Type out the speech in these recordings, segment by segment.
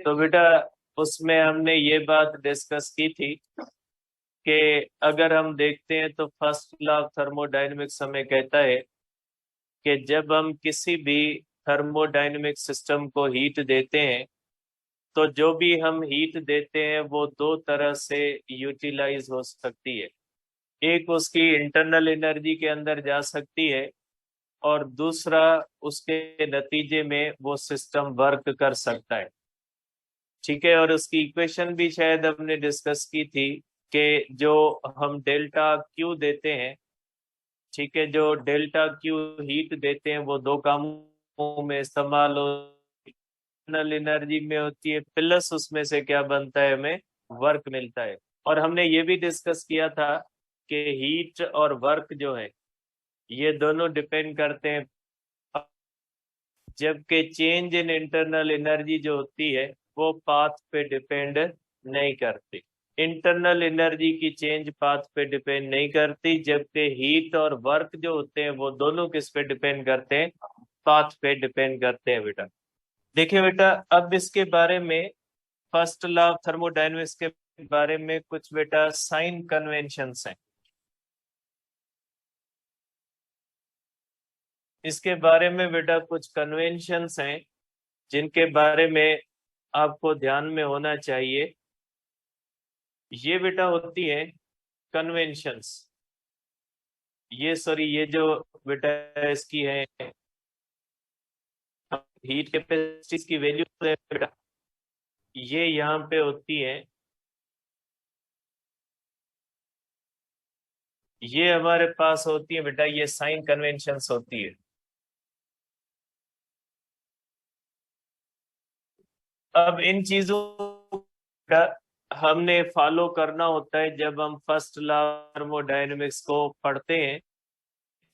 तो बेटा उसमें हमने ये बात डिस्कस की थी कि अगर हम देखते हैं तो फर्स्ट लॉ ऑफ थर्मोडायनेमिक्स हमें कहता है कि जब हम किसी भी थर्मोडायनेमिक सिस्टम को हीट देते हैं तो जो भी हम हीट देते हैं वो दो तरह से यूटिलाइज हो सकती है। एक उसकी इंटरनल एनर्जी के अंदर जा सकती है और दूसरा उसके नतीजे में वो सिस्टम वर्क कर सकता है। ठीक है, और उसकी इक्वेशन भी शायद हमने डिस्कस की थी कि जो हम डेल्टा क्यू देते हैं, ठीक है, जो डेल्टा क्यू हीट देते हैं वो दो कामों में इस्तेमाल हो, इंटरनल एनर्जी में होती है प्लस उसमें से क्या बनता है, हमें वर्क मिलता है। और हमने ये भी डिस्कस किया था कि हीट और वर्क जो है ये दोनों डिपेंड करते हैं, जबकि चेंज इन इंटरनल एनर्जी जो होती है वो पाथ पे डिपेंड नहीं करती। इंटरनल एनर्जी की चेंज पाथ पे डिपेंड नहीं करती, जबकि हीट और वर्क जो होते हैं वो दोनों किस पे डिपेंड करते हैं, पाथ पे डिपेंड करते हैं बेटा। देखिए बेटा, अब इसके बारे में फर्स्ट लॉ ऑफ थर्मोडायनेमिक्स के बारे में कुछ बेटा साइन कन्वेंशंस हैं। इसके बारे में बेटा कुछ कन्वेंशंस हैं जिनके बारे में आपको ध्यान में होना चाहिए। ये बेटा होती है कन्वेंशंस, ये सॉरी ये जो बेटा इसकी है हीट कैपेसिटी की वैल्यू बेटा, ये यहाँ पे होती है, ये हमारे पास होती है बेटा, ये साइन कन्वेंशंस होती है। अब इन चीजों का हमने फॉलो करना होता है जब हम फर्स्ट लॉ थर्मोडायनेमिक्स को पढ़ते हैं।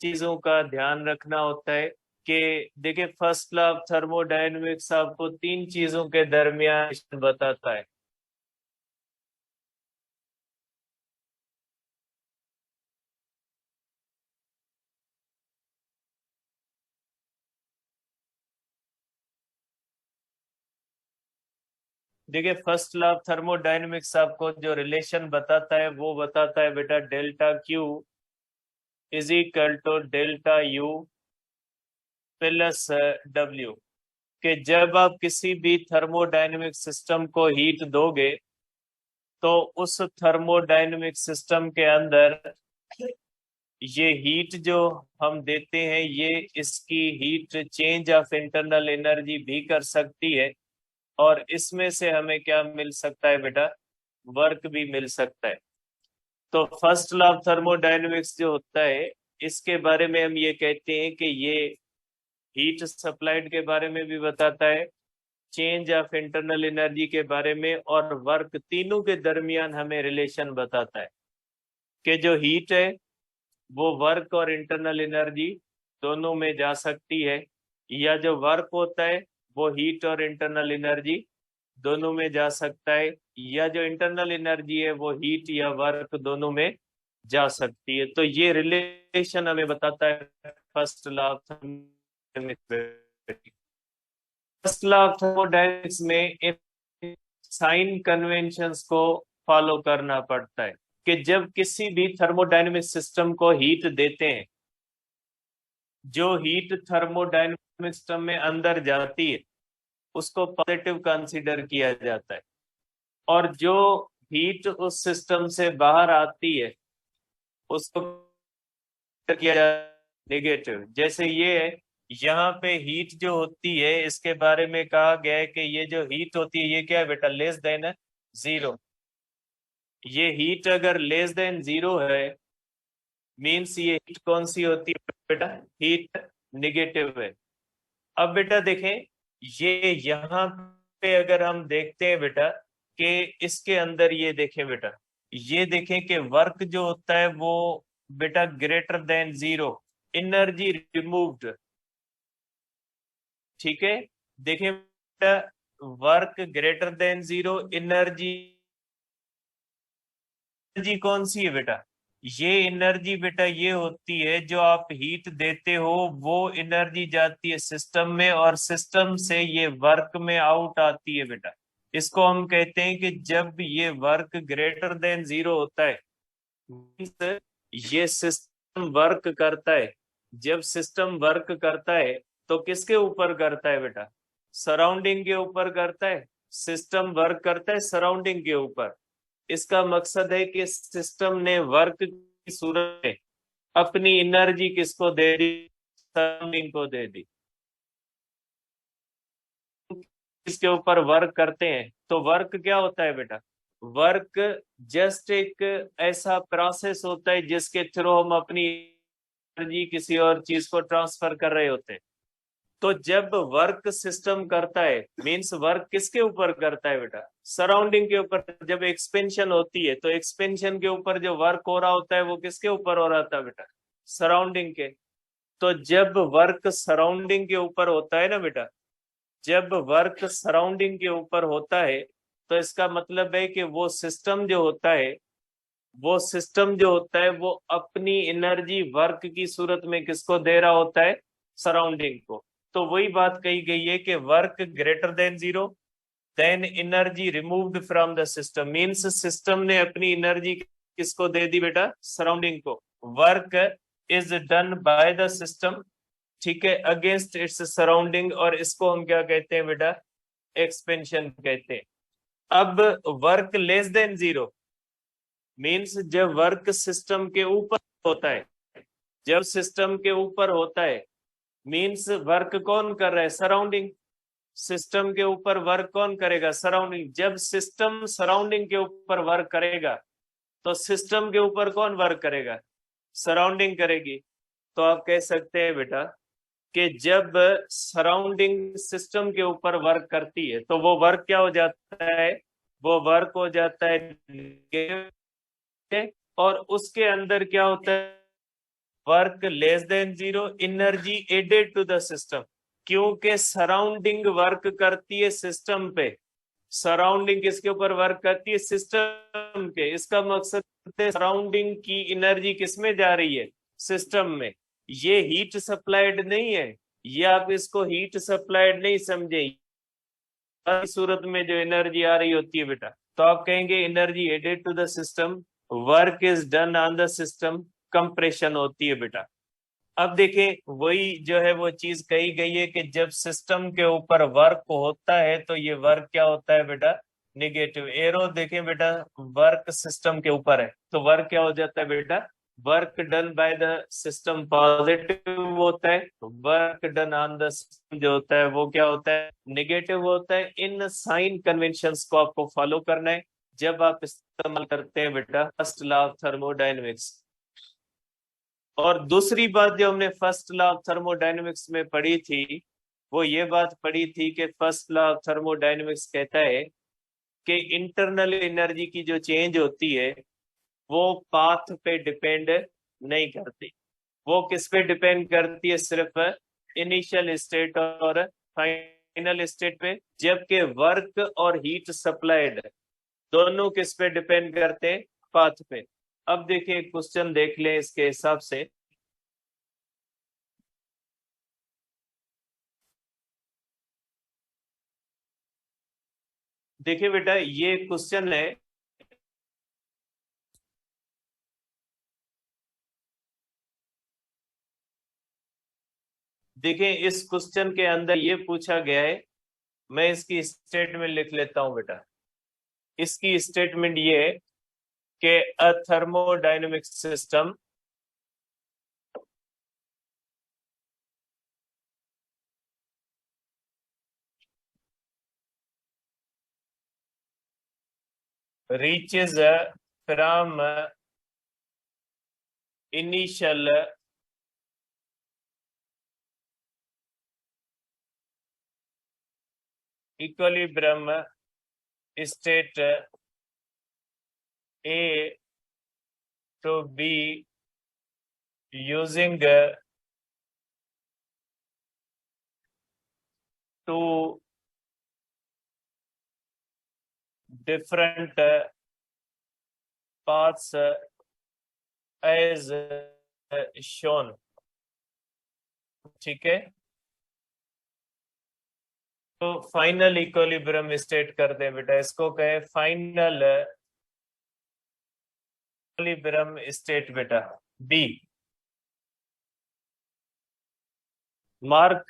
चीजों का ध्यान रखना होता है कि देखिए फर्स्ट लॉ ऑफ थर्मोडायनेमिक्स आपको तीन चीजों के दरमियान बताता है। देखिए फर्स्ट लॉ ऑफ थर्मोडायनेमिक्स आपको जो रिलेशन बताता है वो बताता है बेटा delta Q is equal to delta U plus W, कि जब आप किसी भी थर्मोडायनेमिक सिस्टम को हीट दोगे तो उस थर्मोडायनेमिक सिस्टम के अंदर ये हीट जो हम देते हैं ये इसकी heat change of internal energy भी कर सकती है और इसमें से हमें क्या मिल सकता है बेटा, वर्क भी मिल सकता है। तो फर्स्ट लॉ ऑफ थर्मोडायनेमिक्स जो होता है इसके बारे में हम ये कहते हैं कि ये हीट सप्लाइड के बारे में भी बताता है, चेंज ऑफ इंटरनल एनर्जी के बारे में और वर्क, तीनों के दरमियान हमें रिलेशन बताता है कि जो हीट है वो वर्क और इंटरनल एनर्जी दोनों में जा सकती है, या जो वर्क होता है वो हीट और इंटरनल एनर्जी दोनों में जा सकता है, या जो इंटरनल एनर्जी है वो हीट या वर्क दोनों में जा सकती है। तो ये रिलेशन हमें बताता है first law of thermodynamics. First law of thermodynamics में इन साइन कन्वेंशंस को फॉलो करना पड़ता है कि जब किसी भी थर्मोडायनेमिक सिस्टम को हीट देते हैं, जो हीट थर्मोडायनेमिक सिस्टम में अंदर जाती है उसको पॉजिटिव कंसीडर किया जाता है, और जो हीट उस सिस्टम से बाहर आती है उसको किया जाता है नेगेटिव। जैसे ये है, यहाँ पे हीट जो होती है इसके बारे में कहा गया है कि ये जो हीट होती है ये क्या है बेटा, लेस देन जीरो। ये हीट अगर लेस देन जीरो है मीन्स ये हीट कौन सी होती है बेटा, हीट निगेटिव है। अब बेटा देखें, ये यहाँ पे अगर हम देखते हैं बेटा कि इसके अंदर ये देखें बेटा, ये देखें कि वर्क जो होता है वो बेटा greater than zero, energy removed. ठीक है, देखें बेटा, work greater than zero, energy, energy कौन सी है बेटा, ये एनर्जी बेटा ये होती है जो आप हीट देते हो वो एनर्जी जाती है सिस्टम में और सिस्टम से ये वर्क में आउट आती है बेटा। इसको हम कहते हैं कि जब ये वर्क ग्रेटर देन 0 होता है, means ये सिस्टम वर्क करता है। जब सिस्टम वर्क करता है तो किसके ऊपर करता है बेटा? सराउंडिंग के ऊपर करता है। सिस्टम वर्क करता है सराउंडिंग के ऊपर। इसका मकसद है कि सिस्टम ने वर्क की सूरत में अपनी एनर्जी किसको दे दी? सराउंडिंग को दे दी। इसके ऊपर वर्क करते हैं तो वर्क क्या होता है बेटा? वर्क जस्ट एक ऐसा प्रोसेस होता है जिसके थ्रू हम अपनी एनर्जी किसी और चीज को ट्रांसफर कर रहे होते हैं। तो जब वर्क सिस्टम करता है, मींस वर्क किसके ऊपर करता है बेटा? सराउंडिंग के ऊपर। जब एक्सपेंशन होती है तो एक्सपेंशन के ऊपर जो वर्क हो रहा होता है वो किसके ऊपर हो रहा था बेटा? सराउंडिंग के। तो जब वर्क सराउंडिंग के ऊपर होता है ना बेटा, जब वर्क सराउंडिंग के ऊपर होता है तो इसका मतलब है कि वो सिस्टम जो होता है, वो सिस्टम जो होता है वो अपनी एनर्जी वर्क की सूरत में किसको दे रहा होता है? सराउंडिंग को। तो वही बात कही गई है कि work greater than 0, then energy removed from the system, means system ने अपनी एनर्जी किसको दे दी बेटा? सराउंडिंग को। Work is done by the system, ठीक है, अगेंस्ट इट्स सराउंडिंग, और इसको हम क्या कहते हैं बेटा? एक्सपेंशन कहते हैं। अब वर्क लेस देन 0 मीन्स जब वर्क सिस्टम के ऊपर होता है, जब सिस्टम के ऊपर होता है मीन्स वर्क कौन कर रहा है? सराउंडिंग। सिस्टम के ऊपर वर्क कौन करेगा? सराउंडिंग। जब सिस्टम सराउंडिंग के ऊपर वर्क करेगा तो सिस्टम के ऊपर कौन वर्क करेगा? सराउंडिंग करेगी। तो आप कह सकते हैं बेटा कि जब सराउंडिंग सिस्टम के ऊपर वर्क करती है तो वो वर्क क्या हो जाता है? वो वर्क हो जाता है, और उसके अंदर क्या होता है? Work less than 0, energy added to the system. क्योंकि सराउंडिंग वर्क करती है सिस्टम पे। सराउंडिंग किसके ऊपर वर्क करती है? सिस्टम के। इसका मकसद है सराउंडिंग की एनर्जी किसमें जा रही है? सिस्टम में। ये हीट सप्लाइड नहीं है, ये आप इसको हीट सप्लाइड नहीं समझे। सूरत में जो एनर्जी आ रही होती है बेटा, तो आप कहेंगे energy added to the system, work is done on the system, compression होती है बेटा। अब देखें, वही जो है वो चीज कही गई है कि जब सिस्टम के ऊपर वर्क होता है तो ये वर्क क्या होता है बेटा? निगेटिव। एरो देखें बेटा, वर्क सिस्टम के ऊपर है तो वर्क क्या हो जाता है बेटा? Work done by the system positive होता है, work done on the system जो होता है वो क्या होता है? निगेटिव होता है। इन साइन कन्वेंशंस को आपको फॉलो करना है जब आप इस्तेमाल करते हैं बेटा फर्स्ट लॉ ऑफ थर्मोडायनेमिक्स। और दूसरी बात जो हमने फर्स्ट लॉ ऑफ थर्मोडायनेमिक्स में पढ़ी थी, वो ये बात पढ़ी थी कि फर्स्ट लॉ ऑफ थर्मोडायनेमिक्स कहता है कि इंटरनल एनर्जी की जो चेंज होती है वो पाथ पे डिपेंड नहीं करती। वो किस पे डिपेंड करती है? सिर्फ इनिशियल स्टेट और फाइनल स्टेट पे। जबकि वर्क और हीट सप्लाइड दोनों किस पे डिपेंड करते हैं? पाथ पे। अब देखिए क्वेश्चन देख लें इसके हिसाब से। देखिए बेटा, ये क्वेश्चन है, देखिए इस क्वेश्चन के अंदर ये पूछा गया है। मैं इसकी स्टेटमेंट लिख लेता हूं बेटा। इसकी स्टेटमेंट ये है कि a thermodynamic system reaches from initial equilibrium state A to B using two different paths as shown, ठीक है। तो फाइनल इक्विलिब्रियम स्टेट कर दे बेटा, इसको कहे फाइनल इक्विलिब्रियम स्टेट बेटा। बी मार्क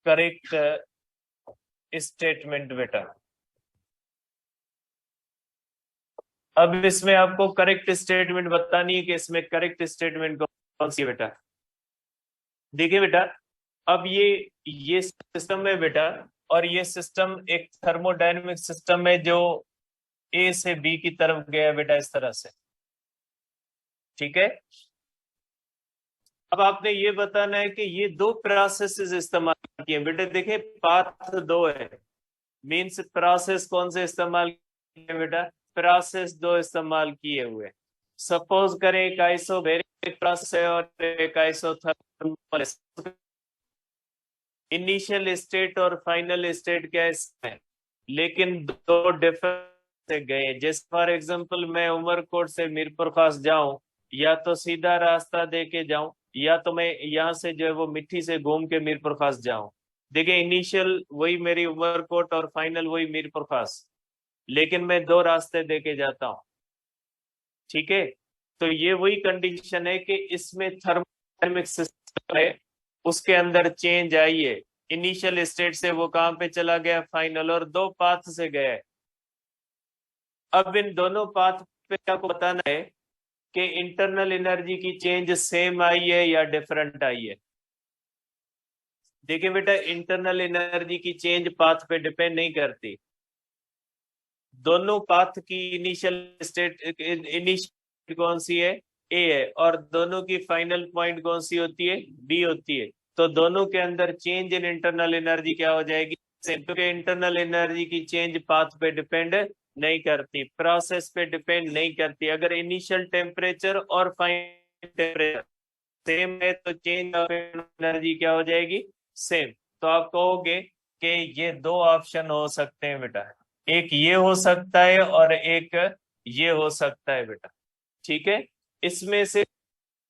करेक्ट स्टेटमेंट बेटा। अब इसमें आपको करेक्ट स्टेटमेंट बतानी है कि इसमें करेक्ट स्टेटमेंट कौन सी है बेटा। देखिए बेटा, अब ये सिस्टम है बेटा, और ये सिस्टम एक थर्मोडायनेमिक सिस्टम है जो ए से बी की तरफ गया बेटा, इस तरह से। ठीक है, अब आपने ये बताना है कि ये दो प्रोसेसेस इस्तेमाल किए बेटे। देखिए पाथ दो है, मीन्स प्रोसेस कौन से इस्तेमाल किए बेटा, प्रोसेस दो इस्तेमाल किए हुए। सपोज करें एक आइसोबैरिक प्रोसेस है और एक आइसोथर्मल। इनिशियल स्टेट और फाइनल स्टेट क्या है, लेकिन दो डिफरेंट से गए। जैसे फॉर एग्जांपल मैं उमरकोट से मीरपुर खास जाऊं, या तो सीधा रास्ता दे के जाऊं, या तो मैं यहाँ से जो है वो मिट्टी से घूम के मीरपुर खास जाऊं। देखिए इनिशियल वही मेरी उमरकोट और फाइनल वही मीरपुर खास, लेकिन मैं दो रास्ते दे के जाता हूँ। ठीक है, तो ये वही कंडीशन है कि इसमें थर्मोडायनेमिक सिस्टम है, उसके अंदर चेंज आई है। इनिशियल स्टेट से वो कहां पे चला गया, फाइनल, और दो पाथ से गया है। अब इन दोनों पाथ पे आपको बताना है कि इंटरनल एनर्जी की चेंज सेम आई है या डिफरेंट आई है। देखिए बेटा, इंटरनल एनर्जी की चेंज पाथ पे डिपेंड नहीं करती। दोनों पाथ की इनिशियल कौन सी है, ए है, और दोनों की फाइनल पॉइंट कौन सी होती है, बी होती है। तो दोनों के अंदर चेंज इन इंटरनल एनर्जी क्या हो जाएगी, क्योंकि इंटरनल एनर्जी की चेंज पाथ पे डिपेंड नहीं करती, प्रोसेस पे डिपेंड नहीं करती। अगर इनिशियल टेम्परेचर और फाइनल टेम्परेचर सेम है तो चेंज ऑफ एनर्जी क्या हो जाएगी, सेम। तो आप कहोगे कि ये दो ऑप्शन हो सकते हैं बेटा, एक ये हो सकता है और एक ये हो सकता है बेटा। ठीक है, इसमें से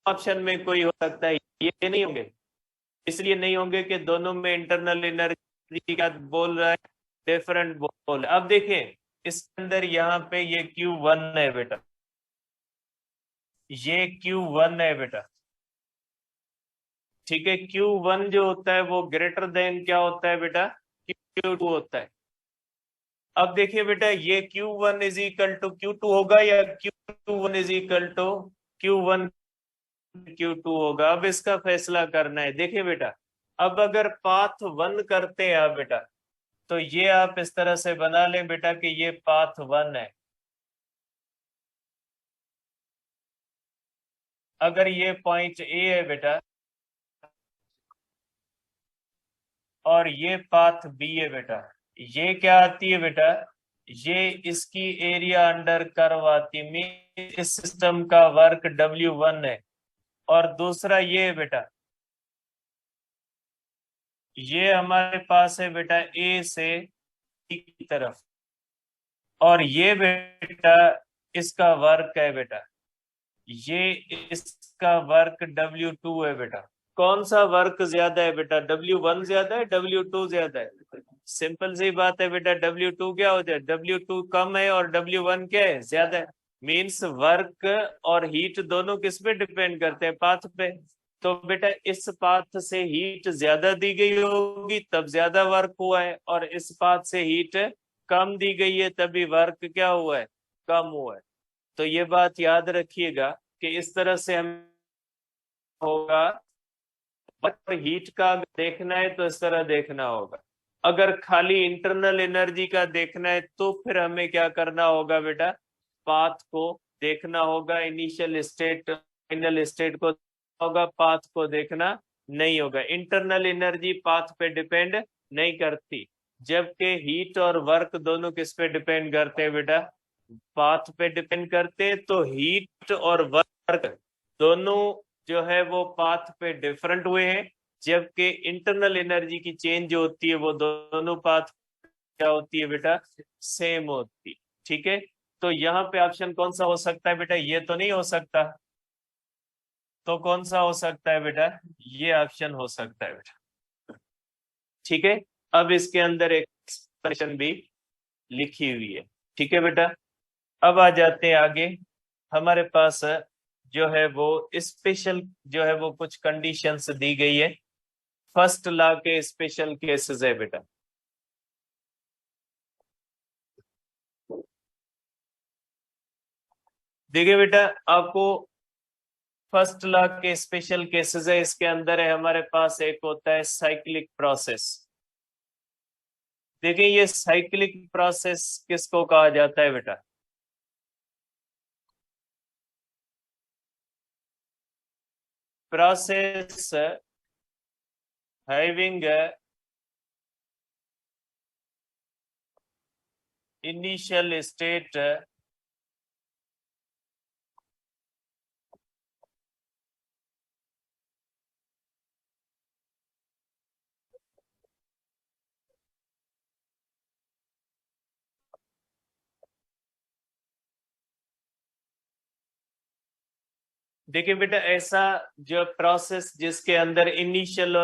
ऑप्शन में कोई हो सकता है, ये नहीं होंगे। इसलिए नहीं होंगे कि दोनों में इंटरनल एनर्जी क्या बोल रहा है, डिफरेंट बोल। अब देखें इसके अंदर यहाँ पे ये Q1 है बेटा, ये Q1 है बेटा। ठीक है, Q1 जो होता है वो ग्रेटर देन क्या होता है बेटा, Q2 होता है। अब देखिए बेटा, ये Q1 is equal to Q2 होगा या Q1 is equal to Q1 Q2 होगा। अब इसका फैसला करना है। देखिए बेटा, अब अगर पाथ वन करते हैं आप बेटा, तो ये आप इस तरह से बना लें बेटा कि ये पाथ वन है। अगर ये पॉइंट ए है बेटा और ये पाथ बी है बेटा, ये क्या आती है बेटा, ये इसकी एरिया अंडर कर्व आती है। इस सिस्टम का वर्क W1 है। और दूसरा ये है बेटा, ये हमारे पास है बेटा ए से बी की तरफ, और ये बेटा इसका वर्क है बेटा, ये इसका वर्क W2 है बेटा। कौन सा वर्क ज्यादा है बेटा, W1 ज्यादा है, W2 ज्यादा है। सिंपल सी बात है बेटा, W2 क्या हो जाए, W2 कम है और W1 क्या है, ज्यादा है। मीन्स वर्क और हीट दोनों किस पे डिपेंड करते हैं, पाथ पे। तो बेटा इस पाथ से हीट ज्यादा दी गई होगी तब ज्यादा वर्क हुआ है, और इस पाथ से हीट कम दी गई है तभी वर्क क्या हुआ है, कम हुआ है। तो ये बात याद रखिएगा कि इस तरह से हम होगा। पर हीट का देखना है तो इस तरह देखना होगा। अगर खाली इंटरनल एनर्जी का देखना है तो फिर हमें क्या करना होगा बेटा, पाथ को देखना होगा, इनिशियल स्टेट फाइनल स्टेट को होगा, पाथ को देखना नहीं होगा। इंटरनल एनर्जी पाथ पे डिपेंड नहीं करती, जबकि हीट और वर्क दोनों किस पे डिपेंड करते हैं बेटा, पाथ पे डिपेंड करते हैं। तो हीट और वर्क दोनों जो है वो पाथ पे डिफरेंट हुए हैं, जबकि इंटरनल एनर्जी की चेंज जो होती है वो दोनों पाथ क्या होती है बेटा, सेम होती है। ठीक है, तो यहाँ पे ऑप्शन कौन सा हो सकता है बेटा, ये तो नहीं हो सकता। तो कौन सा हो सकता है बेटा, ये ऑप्शन हो सकता है बेटा। ठीक है, अब इसके अंदर एक्सप्रेशन भी लिखी हुई है। ठीक है बेटा, अब आ जाते हैं आगे। हमारे पास जो है वो स्पेशल जो है वो कुछ कंडीशंस दी गई है। फर्स्ट लॉ के स्पेशल केसेस है बेटा। देखिए बेटा, आपको फर्स्ट लॉ के स्पेशल केसेस है, इसके अंदर है हमारे पास एक होता है साइक्लिक प्रोसेस। देखिए ये साइक्लिक प्रोसेस किसको कहा जाता है बेटा? प्रोसेस हैविंग इनिशियल स्टेट देखिए बेटा, ऐसा जो प्रोसेस जिसके अंदर इनिशियल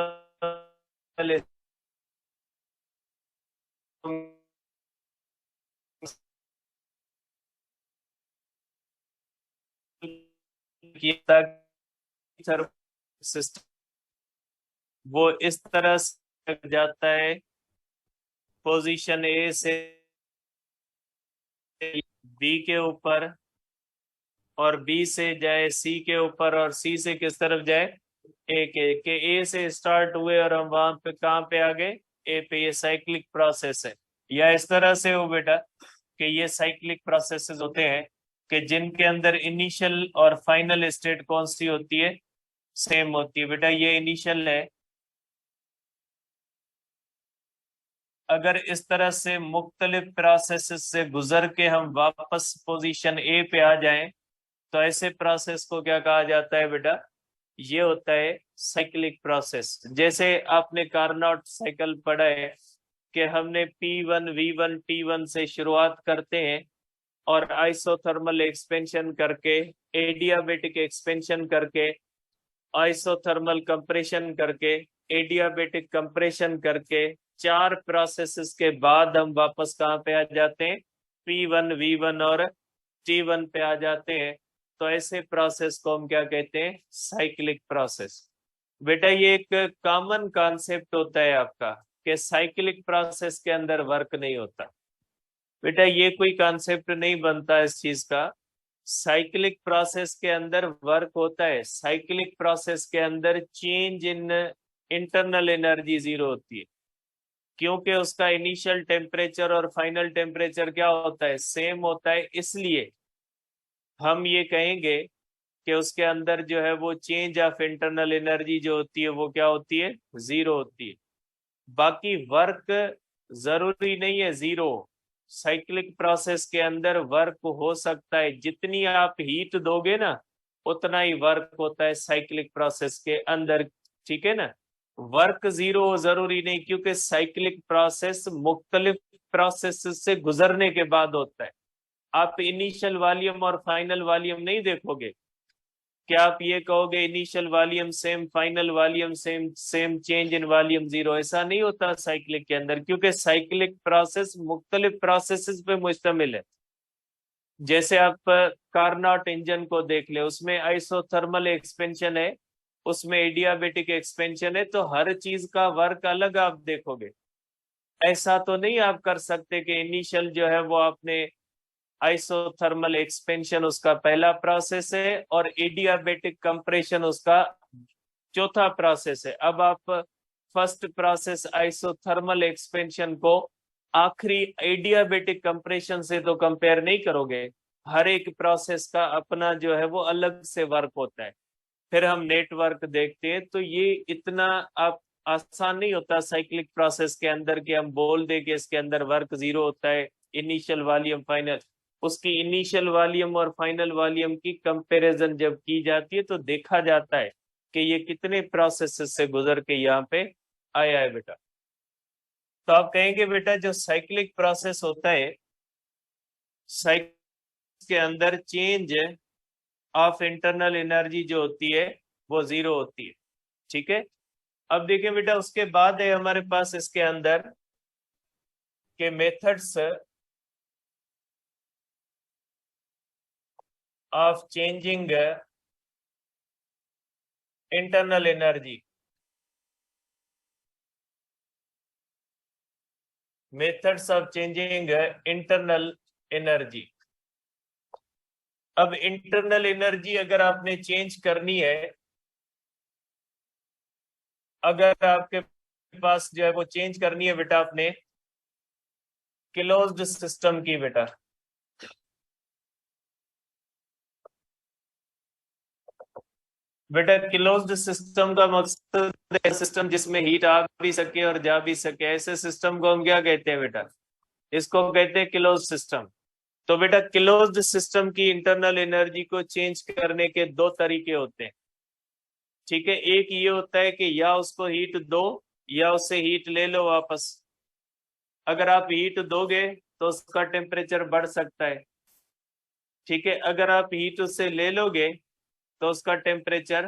सिस्टम वो इस तरह से जाता है पोजीशन ए से बी के ऊपर, और बी से जाए सी के ऊपर, और सी से किस तरफ जाए? ए के ए से स्टार्ट हुए और हम वहां पे कहाँ पे आ गए? ए पे। ये साइक्लिक प्रोसेस है। या इस तरह से हो बेटा कि ये साइक्लिक प्रोसेसेस होते हैं कि जिनके अंदर इनिशियल और फाइनल स्टेट कौन सी होती है? सेम होती है बेटा। ये इनिशियल है, अगर इस तरह से मुख्तलिफ प्रोसेस से गुजर के हम वापस पोजीशन ए पे आ जाएं तो ऐसे प्रोसेस को क्या कहा जाता है बेटा? ये होता है साइक्लिक प्रोसेस। जैसे आपने कार्नोट साइकिल पढ़ा है कि हमने P1 V1 T1 से शुरुआत करते हैं और आइसोथर्मल एक्सपेंशन करके, एडियाबेटिक एक्सपेंशन करके, आइसोथर्मल कंप्रेशन करके, एडियाबेटिक कंप्रेशन करके, 4 प्रोसेसेस के बाद हम वापस कहाँ पे आ जाते हैं? P1 V1 और T1 पे आ जाते हैं। तो ऐसे प्रोसेस को हम क्या कहते हैं? Cyclic process. बेटा ये एक कॉमन कॉन्सेप्ट होता है आपका कि साइक्लिक प्रोसेस के अंदर वर्क नहीं होता। बेटा ये कोई कॉन्सेप्ट नहीं बनता इस चीज का। साइक्लिक प्रोसेस के अंदर वर्क होता है। साइक्लिक प्रोसेस के अंदर change in internal energy zero होती है, क्योंकि उसका इनिशियल टेम्परेचर और फाइनल टेम्परेचर क्या होता है? सेम होता है। इसलिए हम ये कहेंगे कि उसके अंदर जो है वो चेंज ऑफ इंटरनल एनर्जी जो होती है वो क्या होती है? जीरो होती है। बाकी वर्क जरूरी नहीं है जीरो। साइक्लिक प्रोसेस के अंदर वर्क हो सकता है, जितनी आप हीट दोगे ना उतना ही वर्क होता है साइक्लिक प्रोसेस के अंदर। ठीक है ना? वर्क जीरो जरूरी नहीं, क्योंकि साइक्लिक प्रोसेस मुख्तलिफ प्रोसेस से गुजरने के बाद होता है। आप इनिशियल वॉल्यूम और फाइनल वॉल्यूम नहीं देखोगे। क्या आप ये कहोगे initial volume same, final volume same, same change in volume zero? ऐसा नहीं होता साइक्लिक के अंदर, क्योंकि साइक्लिक प्रोसेस मुख्तलिफ प्रोसेसेस पे मुश्तमिल है। जैसे आप कार्नोट इंजन को देख ले, उसमें आइसोथर्मल एक्सपेंशन है, उसमें एडियाबेटिक एक्सपेंशन है, तो हर चीज का वर्क अलग आप देखोगे। ऐसा तो नहीं आप कर सकते कि इनिशियल जो है वो आपने आइसोथर्मल एक्सपेंशन उसका पहला प्रोसेस है और एडियाबेटिक कंप्रेशन उसका चौथा प्रोसेस है। अब आप फर्स्ट प्रोसेस आइसोथर्मल एक्सपेंशन को आखिरी एडियाबेटिक कंप्रेशन से तो कंपेयर नहीं करोगे। हर एक प्रोसेस का अपना जो है वो अलग से वर्क होता है। फिर हम नेटवर्क देखते हैं, तो ये इतना आप आसान नहीं होता साइक्लिक प्रोसेस के अंदर कि हम बोल दे कि इसके अंदर वर्क जीरो होता है, इनिशियल वॉल्यूम फाइनल। उसकी इनिशियल वॉल्यूम और फाइनल वॉल्यूम की कंपैरिजन जब की जाती है तो देखा जाता है कि ये कितने प्रोसेस से गुजर के यहाँ पे आया है बेटा। तो आप कहेंगे बेटा जो साइक्लिक प्रोसेस होता है, साइकिल के अंदर चेंज ऑफ इंटरनल एनर्जी जो होती है वो जीरो होती है। ठीक है? अब देखिए बेटा, उसके बाद है हमारे पास इसके अंदर के methods of changing internal energy. Methods of changing internal energy. अब इंटरनल एनर्जी अगर आपने चेंज करनी है, अगर आपके पास जो है वो चेंज करनी है बेटा आपने क्लोज्ड सिस्टम की बेटा, बेटा क्लोज्ड सिस्टम का मकसद है सिस्टम जिसमें हीट आ भी सके और जा भी सके, ऐसे सिस्टम को हम क्या कहते हैं बेटा? इसको कहते हैं क्लोज सिस्टम। तो बेटा क्लोज्ड सिस्टम की इंटरनल एनर्जी को चेंज करने के दो तरीके होते हैं, ठीक है। एक ये होता है कि या उसको हीट दो या उससे हीट ले लो वापस। अगर आप हीट दोगे तो उसका टेम्परेचर बढ़ सकता है, ठीक है। अगर आप हीट उससे ले लोगे तो उसका टेम्परेचर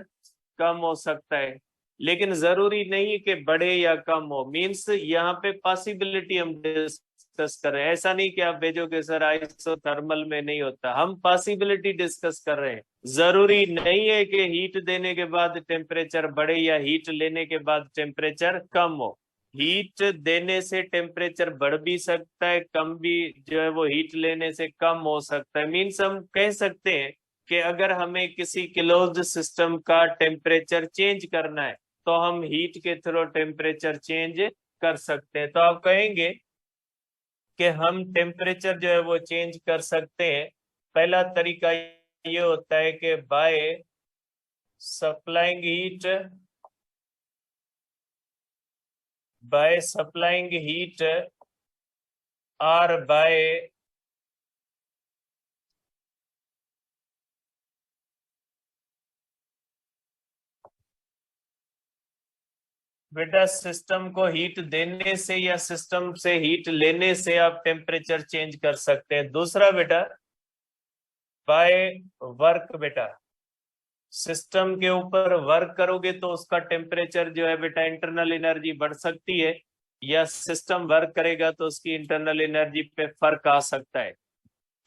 कम हो सकता है, लेकिन जरूरी नहीं है कि बढ़े या कम हो। मींस यहाँ पे पॉसिबिलिटी हम डिस्कस कर रहे हैं, ऐसा नहीं कि आप भेजोगे सर आइसोथर्मल में नहीं होता, हम पॉसिबिलिटी डिस्कस कर रहे हैं। जरूरी नहीं है कि हीट देने के बाद टेम्परेचर बढ़े या हीट लेने के बाद टेम्परेचर कम हो। हीट देने से टेम्परेचर बढ़ भी सकता है, कम भी जो है वो हीट लेने से कम हो सकता है। मीन्स हम कह सकते हैं कि अगर हमें किसी क्लोज्ड सिस्टम का टेम्परेचर चेंज करना है तो हम हीट के थ्रू टेम्परेचर चेंज कर सकते हैं। तो आप कहेंगे कि हम टेम्परेचर जो है वो चेंज कर सकते हैं। पहला तरीका ये होता है कि by supplying heat, by supplying heat और बाय बेटा सिस्टम को हीट देने से या सिस्टम से हीट लेने से आप टेम्परेचर चेंज कर सकते हैं। दूसरा बेटा बाय वर्क, बेटा सिस्टम के ऊपर वर्क करोगे तो उसका टेम्परेचर जो है बेटा इंटरनल एनर्जी बढ़ सकती है, या सिस्टम वर्क करेगा तो उसकी इंटरनल एनर्जी पे फर्क आ सकता है।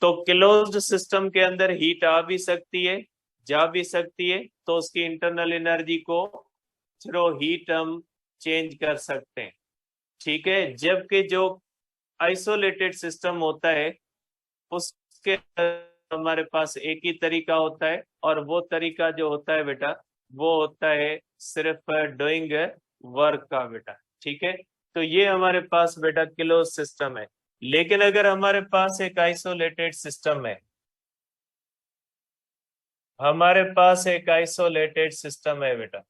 तो क्लोज्ड सिस्टम के अंदर हीट आ भी सकती है, जा भी सकती है, तो उसकी इंटरनल एनर्जी को थ्रू हीट हम चेंज कर सकते हैं, ठीक है। जबकि जो आइसोलेटेड सिस्टम होता है उसके हमारे पास एक ही तरीका होता है, और वो तरीका जो होता है बेटा वो होता है सिर्फ डूइंग वर्क का बेटा, ठीक है। तो ये हमारे पास बेटा क्लोज सिस्टम है। लेकिन अगर हमारे पास एक आइसोलेटेड सिस्टम है, हमारे पास एक आइसोलेटेड सिस्टम है बेटा,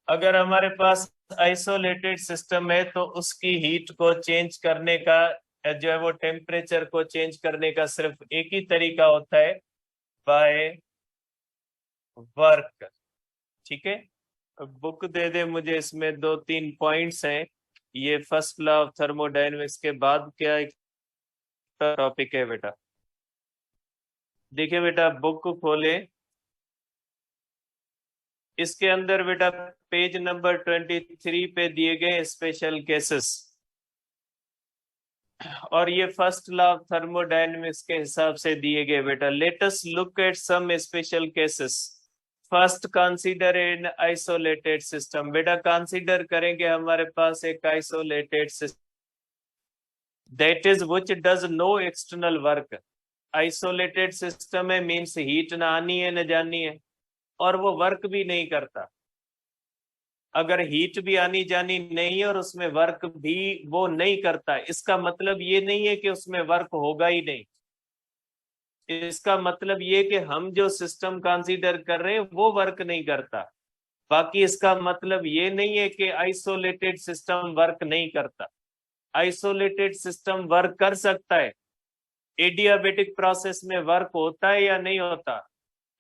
अगर हमारे पास आइसोलेटेड सिस्टम है तो उसकी हीट को चेंज करने का जो है वो टेम्परेचर को चेंज करने का सिर्फ एक ही तरीका होता है, बाय वर्क, ठीक है। बुक दे दे मुझे, इसमें दो तीन पॉइंट्स हैं। ये फर्स्ट लॉ ऑफ थर्मोडायनेमिक्स के बाद क्या एक टॉपिक है बेटा? देखिए बेटा बुक को खोले, इसके अंदर बेटा पेज नंबर 23 पे दिए गए स्पेशल केसेस, और ये फर्स्ट लॉ ऑफ थर्मोडायनेमिक्स के हिसाब से दिए गए बेटा। Let us look at some special cases. First consider in isolated system, बेटा कंसीडर करेंगे हमारे पास एक isolated system that is which does no external work. Isolated system है मींस हीट ना आनी है न जानी है, और वो वर्क भी नहीं करता। अगर हीट भी आनी जानी नहीं है और उसमें वर्क भी वो नहीं करता, इसका मतलब ये नहीं है कि उसमें वर्क होगा ही नहीं। इसका मतलब ये कि हम जो सिस्टम कंसीडर कर रहे हैं वो वर्क नहीं करता। बाकी इसका मतलब ये नहीं है कि आइसोलेटेड सिस्टम वर्क नहीं करता। आइसोलेटेड सिस्टम वर्क कर सकता है। एडियाबेटिक प्रोसेस में वर्क होता है या नहीं होता,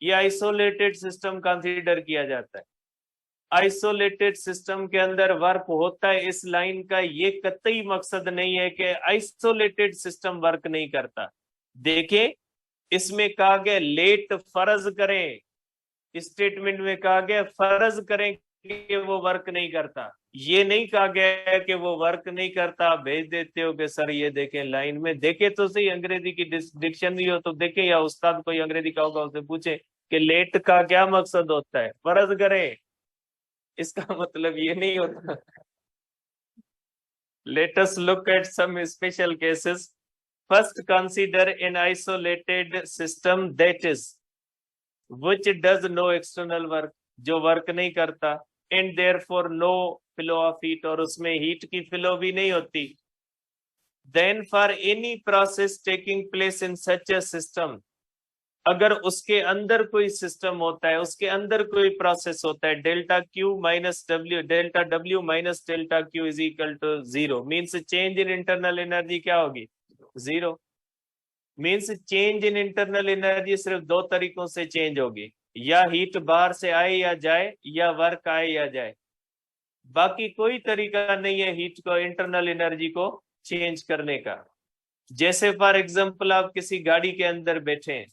ये आइसोलेटेड सिस्टम कंसीडर किया जाता है। आइसोलेटेड सिस्टम के अंदर वर्क होता है, इस लाइन का ये कतई मकसद नहीं है कि आइसोलेटेड सिस्टम वर्क नहीं करता। देखें इसमें कहा गया लेट फर्ज करें, स्टेटमेंट में कहा गया फर्ज करें कि वो वर्क नहीं करता, ये नहीं कहा गया है कि वो वर्क नहीं करता। आप भेज देते हो कि सर ये देखें लाइन में, देखे तो सही अंग्रेजी की डिक्शनरी हो तो देखे, या उस्ताद कोई अंग्रेजी का होगा उसे पूछे कि लेट का क्या मकसद होता है, फर्ज करें, इसका मतलब ये नहीं होता। Let us look at some special cases. First, consider an isolated system that is which does no external work, जो वर्क नहीं करता, and therefore no flow of heat, और उसमें हीट की फ्लो भी नहीं होती. Then for any process taking place in such a system, अगर उसके अंदर कोई सिस्टम होता है, उसके अंदर कोई प्रोसेस होता है, delta Q minus W, delta W minus delta Q is equal to zero, means change in internal energy क्या होगी, zero. Means change in internal energy सिर्फ दो तरीकों से चेंज होगी, या हीट बाहर से आए या जाए, या वर्क आए या जाए. बाकी कोई तरीका नहीं है हीट को, इंटरनल एनर्जी को चेंज करने का. जैसे फॉर एग्जाम्पल आप किसी गाड़ी के अंदर बैठे हैं,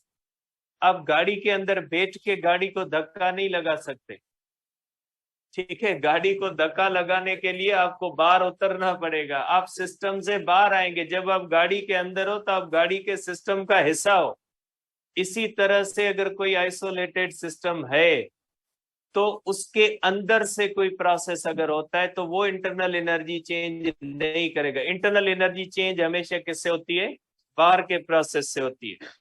आप गाड़ी के अंदर बैठ के गाड़ी को धक्का नहीं लगा सकते, ठीक है. गाड़ी को धक्का लगाने के लिए आपको बाहर उतरना पड़ेगा, आप सिस्टम से बाहर आएंगे. जब आप गाड़ी के अंदर हो तो आप गाड़ी के सिस्टम का हिस्सा हो. इसी तरह से अगर कोई आइसोलेटेड सिस्टम है तो उसके अंदर से कोई प्रोसेस अगर होता है तो वो इंटरनल एनर्जी चेंज नहीं करेगा. इंटरनल एनर्जी चेंज हमेशा किससे होती है, बाहर के प्रोसेस से होती है.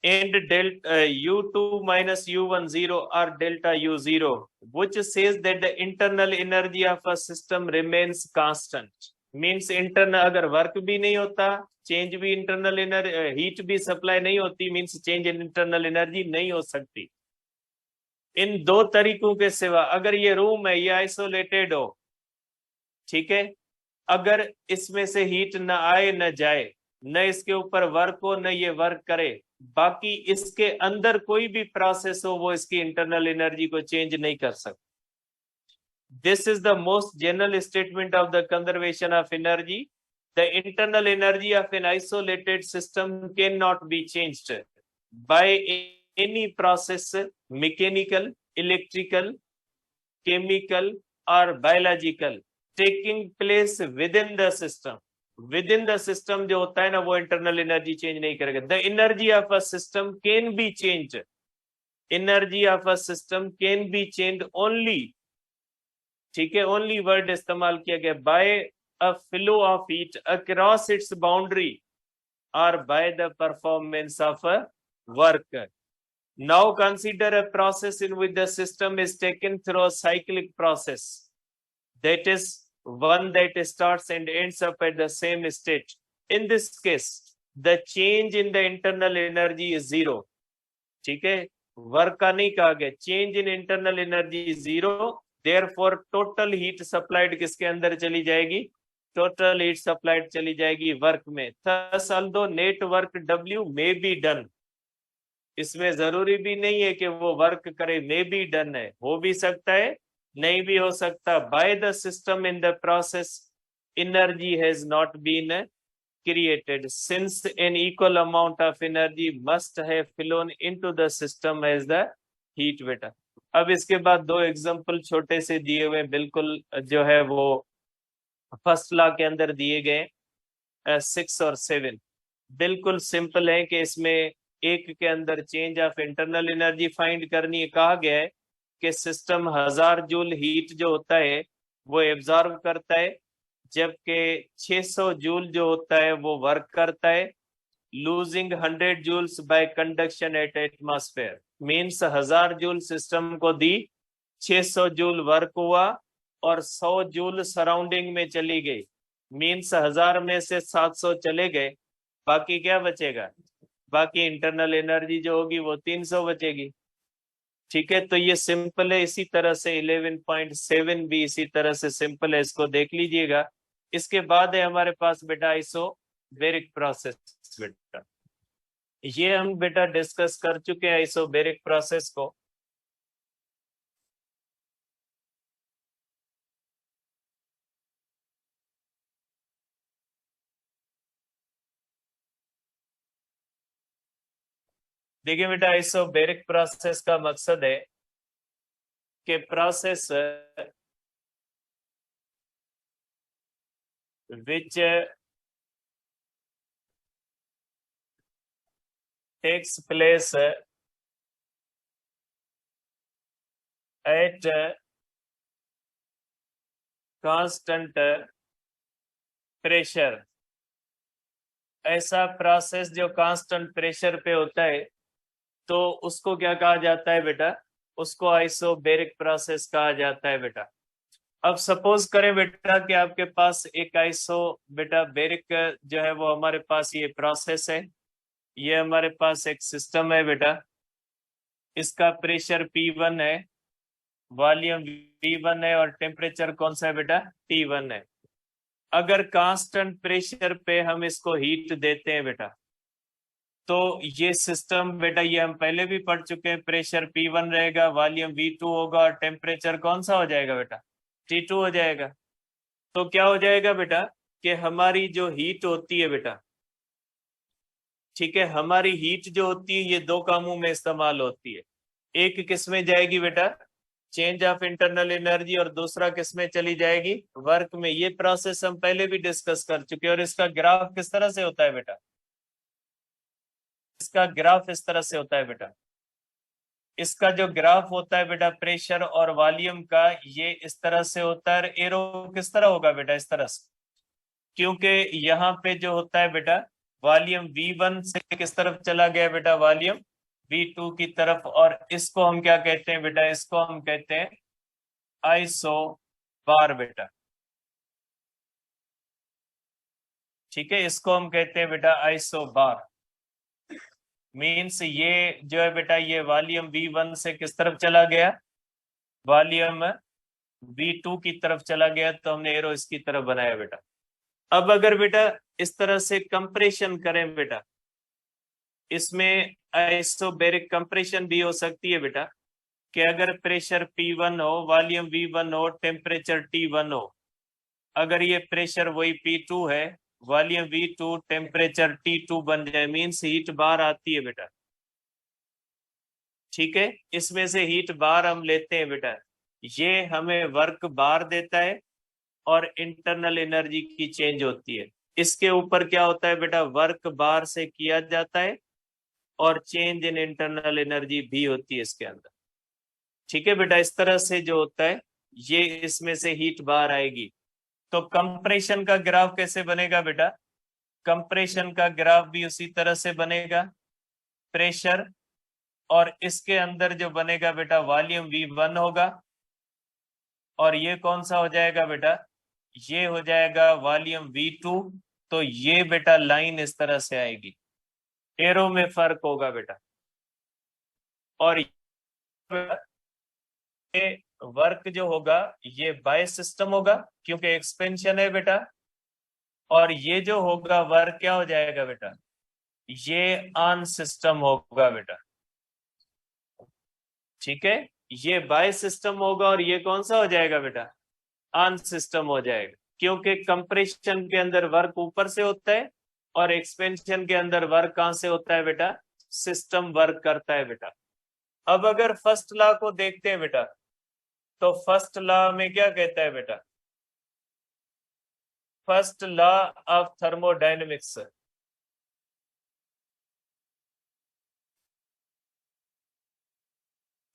And delta u2 minus u1 0 or delta u0, which says that the internal energy of a system remains constant. Means internal अगर वर्क भी नहीं होता, चेंज भी इंटरनल एनर्जी, हीट भी सप्लाई नहीं होती, means change in internal energy नहीं हो सकती. इन दो तरीकों के सिवा, अगर ये रूम है, ये आइसोलेटेड हो, ठीक है, अगर इसमें से हीट न आए न जाए, न इसके ऊपर वर्क हो न ये वर्क करे, बाकी इसके अंदर कोई भी प्रोसेस हो, वो इसकी इंटरनल एनर्जी को चेंज नहीं कर सकता. This is the most general statement of the conservation of energy. The internal energy of an isolated system can not be changed by any process, mechanical, electrical, chemical और biological, taking place within the system. Within the system जो होता है ना, वो internal energy change नहीं करेगा. The energy of a system can be change, energy of a system can be change only, ठीक है, ओनली वर्ड इस्तेमाल किया गया, by a flow of heat across its boundary और by the performance of a work. Now consider a process in which the system is taken through a cyclic process. That is one that starts and ends up at the same state. In this case, the change in the internal energy is zero. ठीक है, work का नहीं कहा गया, change in internal energy zero. Therefore total heat supplied किसके अंदर चली जाएगी, टोटल हीट सप्लाइड चली जाएगी वर्क में. Thus, although net work W may be done, इसमें जरूरी भी नहीं है कि वो वर्क करे, मे बी डन है, हो भी सकता है, नहीं भी हो सकता. By the system in the process, energy has not been created since an equal amount of energy must have flown into the system as the heat. बेटा अब इसके बाद दो एग्जांपल छोटे से दिए हुए, बिल्कुल जो है वो फर्स्ट लॉ के अंदर दिए गए, 6 और 7. बिल्कुल सिंपल है कि इसमें एक के अंदर change of internal energy find करनी है. कहा गया है कि सिस्टम 1000 जूल हीट जो होता है वो एब्जॉर्ब करता है, जबकि 600 जूल जो होता है वो वर्क करता है, losing 100 joules by conduction at atmosphere. Means 1000 joule system को दी, 600 जूल वर्क हुआ और 100 जूल सराउंडिंग में चली गई. मीन्स 1000 में से 700 चले गए, बाकी क्या बचेगा, बाकी इंटरनल एनर्जी जो होगी वो 300 बचेगी. ठीक है, तो ये सिंपल है. इसी तरह से 11.7 भी इसी तरह से सिंपल है, इसको देख लीजिएगा. इसके बाद है हमारे पास बेटा आइसोबैरिक प्रोसेस. बेटा ये हम बेटा डिस्कस कर चुके हैं आइसोबैरिक प्रोसेस को. देखिए बेटा, आइसोबैरिक प्रोसेस का मकसद है कि process which takes place at constant pressure, ऐसा प्रोसेस जो कांस्टेंट प्रेशर पे होता है तो उसको क्या कहा जाता है बेटा? उसको आइसोबैरिक प्रोसेस कहा जाता है बेटा। अब सपोज करें बेटा कि आपके पास एक बेरिक जो है वो हमारे पास ये प्रोसेस है, ये हमारे पास एक सिस्टम है बेटा, इसका प्रेशर P1 है, वॉल्यूम V1 है और टेम्परेचर कौन सा है बेटा? T1 है। अगर कांस्टेंट प्रेशर पे हम इसको हीट देते हैं बेटा, तो ये सिस्टम बेटा, ये हम पहले भी पढ़ चुके हैं, प्रेशर P1 रहेगा, वॉल्यूम V2 होगा और टेम्परेचर कौन सा हो जाएगा बेटा? T2 हो जाएगा। तो क्या हो जाएगा बेटा कि हमारी जो हीट होती है बेटा, ठीक है, हमारी हीट जो होती है ये दो कामों में इस्तेमाल होती है। एक किस में जाएगी बेटा? चेंज ऑफ इंटरनल एनर्जी, और दूसरा किस में चली जाएगी? वर्क में। ये प्रोसेस हम पहले भी डिस्कस कर चुके हैं। और इसका ग्राफ किस तरह से होता है बेटा? इसका ग्राफ इस तरह से होता है बेटा। इसका जो ग्राफ होता है बेटा प्रेशर और वॉल्यूम का, ये इस तरह से होता है। एरो किस तरह होगा बेटा? इस तरह से, क्योंकि यहाँ पे जो होता है बेटा, वॉल्यूम V1 से किस तरफ चला गया बेटा? वॉल्यूम V2 की तरफ। और इसको हम क्या कहते हैं बेटा? इसको हम कहते हैं आइसो बार बेटा। ठीक है, इसको हम कहते हैं बेटा आइसो बार। मीन्स ये जो है बेटा, ये वॉल्यूम V1 से किस तरफ चला गया? वॉल्यूम V2 की तरफ चला गया, तो हमने एरो इसकी तरफ बनाया बेटा। अब अगर बेटा इस तरह से कंप्रेशन करें बेटा, इसमें आइसोबैरिक कंप्रेशन भी हो सकती है बेटा, कि अगर प्रेशर P1 हो, वॉल्यूम V1 हो, टेम्परेचर T1 हो, अगर ये प्रेशर वही P2 है, वॉल्यूम V2, टेम्परेचर T2 बन जाए, मीन्स हीट बाहर आती है बेटा। ठीक है, इसमें से हीट बार हम लेते हैं बेटा, ये हमें वर्क बार देता है और इंटरनल एनर्जी की चेंज होती है। इसके ऊपर क्या होता है बेटा? वर्क बार से किया जाता है और चेंज इन इंटरनल एनर्जी भी होती है इसके अंदर। ठीक है बेटा, इस तरह से जो होता है, ये इसमें से हीट बाहर आएगी। तो कंप्रेशन का ग्राफ कैसे बनेगा बेटा? कंप्रेशन का ग्राफ भी उसी तरह से बनेगा, प्रेशर और इसके अंदर जो बनेगा बेटा वॉल्यूम V1 होगा, और ये कौन सा हो जाएगा बेटा? ये हो जाएगा वॉल्यूम V2। तो ये बेटा लाइन इस तरह से आएगी, एरो में फर्क होगा बेटा। और ये वर्क जो होगा ये बाय सिस्टम होगा, क्योंकि एक्सपेंशन है बेटा। और ये जो होगा वर्क क्या हो जाएगा बेटा? ये ऑन सिस्टम होगा बेटा। ठीक है, ये बाय सिस्टम होगा और ये कौन सा हो जाएगा बेटा? ऑन सिस्टम हो जाएगा, क्योंकि कंप्रेशन के अंदर वर्क ऊपर से होता है और एक्सपेंशन के अंदर वर्क कहां से होता है बेटा? सिस्टम वर्क करता है बेटा। अब अगर फर्स्ट लॉ को देखते हैं बेटा, तो फर्स्ट लॉ में क्या कहता है बेटा? First law of thermodynamics,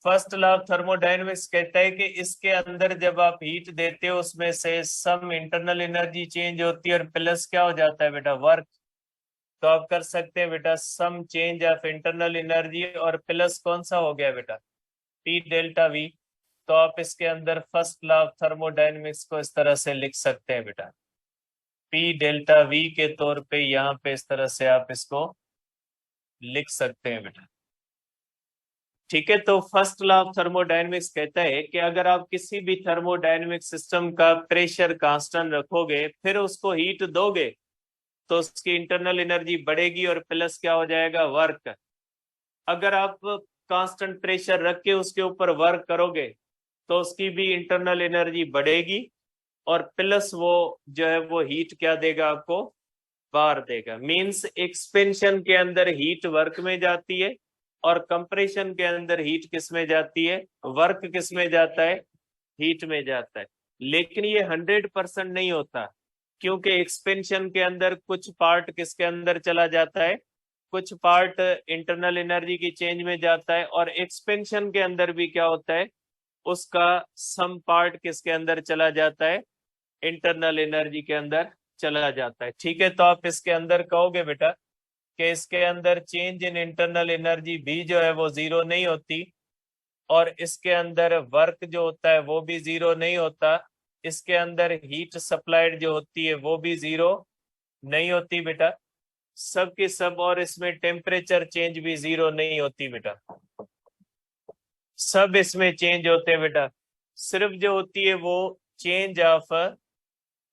first law of thermodynamics कहता है कि इसके अंदर जब आप हीट देते हो, उसमें से सम इंटरनल एनर्जी चेंज होती है और प्लस क्या हो जाता है बेटा? वर्क। तो आप कर सकते हैं बेटा some change of internal energy, और प्लस कौन सा हो गया बेटा? P delta V। तो आप इसके अंदर फर्स्ट लॉ ऑफ थर्मोडायनेमिक्स को इस तरह से लिख सकते हैं बेटा, P डेल्टा V के तौर पे यहाँ पे इस तरह से आप इसको लिख सकते हैं बेटा। ठीक है, तो फर्स्ट लॉ ऑफ थर्मोडायनेमिक्स कहता है कि अगर आप किसी भी थर्मोडायनेमिक सिस्टम का प्रेशर कांस्टेंट रखोगे, फिर उसको हीट दोगे, तो उसकी इंटरनल एनर्जी बढ़ेगी और प्लस क्या हो जाएगा? वर्क। अगर आप कांस्टेंट प्रेशर रख के उसके ऊपर वर्क करोगे, तो उसकी भी इंटरनल एनर्जी बढ़ेगी और प्लस वो जो है वो हीट क्या देगा आपको? बार देगा। मींस एक्सपेंशन के अंदर हीट वर्क में जाती है और कंप्रेशन के अंदर हीट किस में जाती है, वर्क किस में जाता है, हीट में जाता है। लेकिन ये 100% नहीं होता, क्योंकि एक्सपेंशन के अंदर कुछ पार्ट किसके अंदर चला जाता है, कुछ पार्ट इंटरनल एनर्जी की चेंज में जाता है, और एक्सपेंशन के अंदर भी क्या होता है, उसका सम पार्ट किसके अंदर चला जाता है, इंटरनल एनर्जी के अंदर चला जाता है। ठीक है, तो आप इसके अंदर कहोगे बेटा कि इसके अंदर चेंज इन इंटरनल एनर्जी भी जो है वो जीरो नहीं होती, और इसके अंदर वर्क जो होता है वो भी जीरो नहीं होता, इसके अंदर हीट सप्लाइड जो होती है वो भी जीरो नहीं होती बेटा, सब की सब, और इसमें टेम्परेचर चेंज भी जीरो नहीं होती बेटा, सब इसमें चेंज होते हैं बेटा। सिर्फ जो होती है वो चेंज ऑफ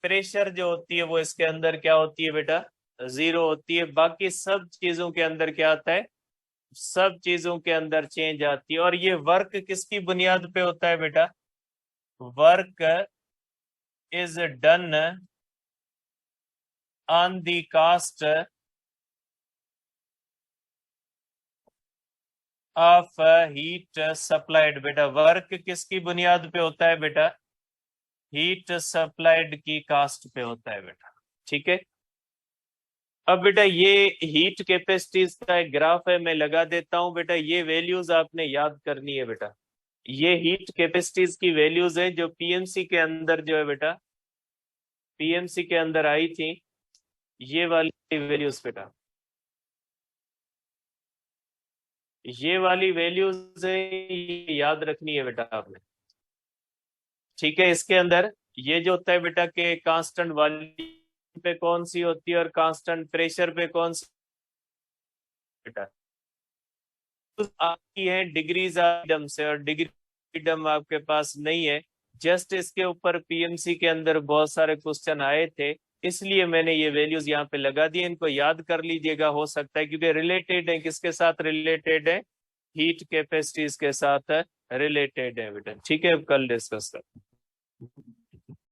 प्रेशर जो होती है वो इसके अंदर क्या होती है बेटा, जीरो होती है। बाकी सब चीजों के अंदर क्या आता है, सब चीजों के अंदर चेंज आती है। और ये वर्क किसकी बुनियाद पे होता है बेटा, work is done on the cost of heat supplied. बेटा वर्क किसकी बुनियाद पे होता है बेटा, हीट सप्लाइड की कास्ट पे होता है बेटा। ठीक है, अब बेटा ये हीट कैपेसिटीज का एक ग्राफ है, मैं लगा देता हूं बेटा, ये वैल्यूज आपने याद करनी है बेटा। ये हीट कैपेसिटीज की वैल्यूज है जो पीएमसी के अंदर जो है बेटा, पीएमसी के अंदर आई थी, ये वाली वैल्यूज बेटा, ये वाली वैल्यूज है, ये याद रखनी है बेटा आपने। ठीक है, इसके अंदर ये जो होता है बेटा के कांस्टेंट वॉल्यूम पे कौन सी होती है और कांस्टेंट प्रेशर पे कौन सी बेटा, तो आपकी है डिग्रीज ऑफ फ्रीडम से, और डिग्री फ्रीडम आपके पास नहीं है। जस्ट इसके ऊपर पीएमसी के अंदर बहुत सारे क्वेश्चन आए थे, इसलिए मैंने ये वैल्यूज यहाँ पे लगा दिए, इनको याद कर लीजिएगा, हो सकता है क्योंकि रिलेटेड है, किसके साथ रिलेटेड है, हीट कैपेसिटीज के साथ रिलेटेड है बेटा। ठीक है, कल डिस्कस कर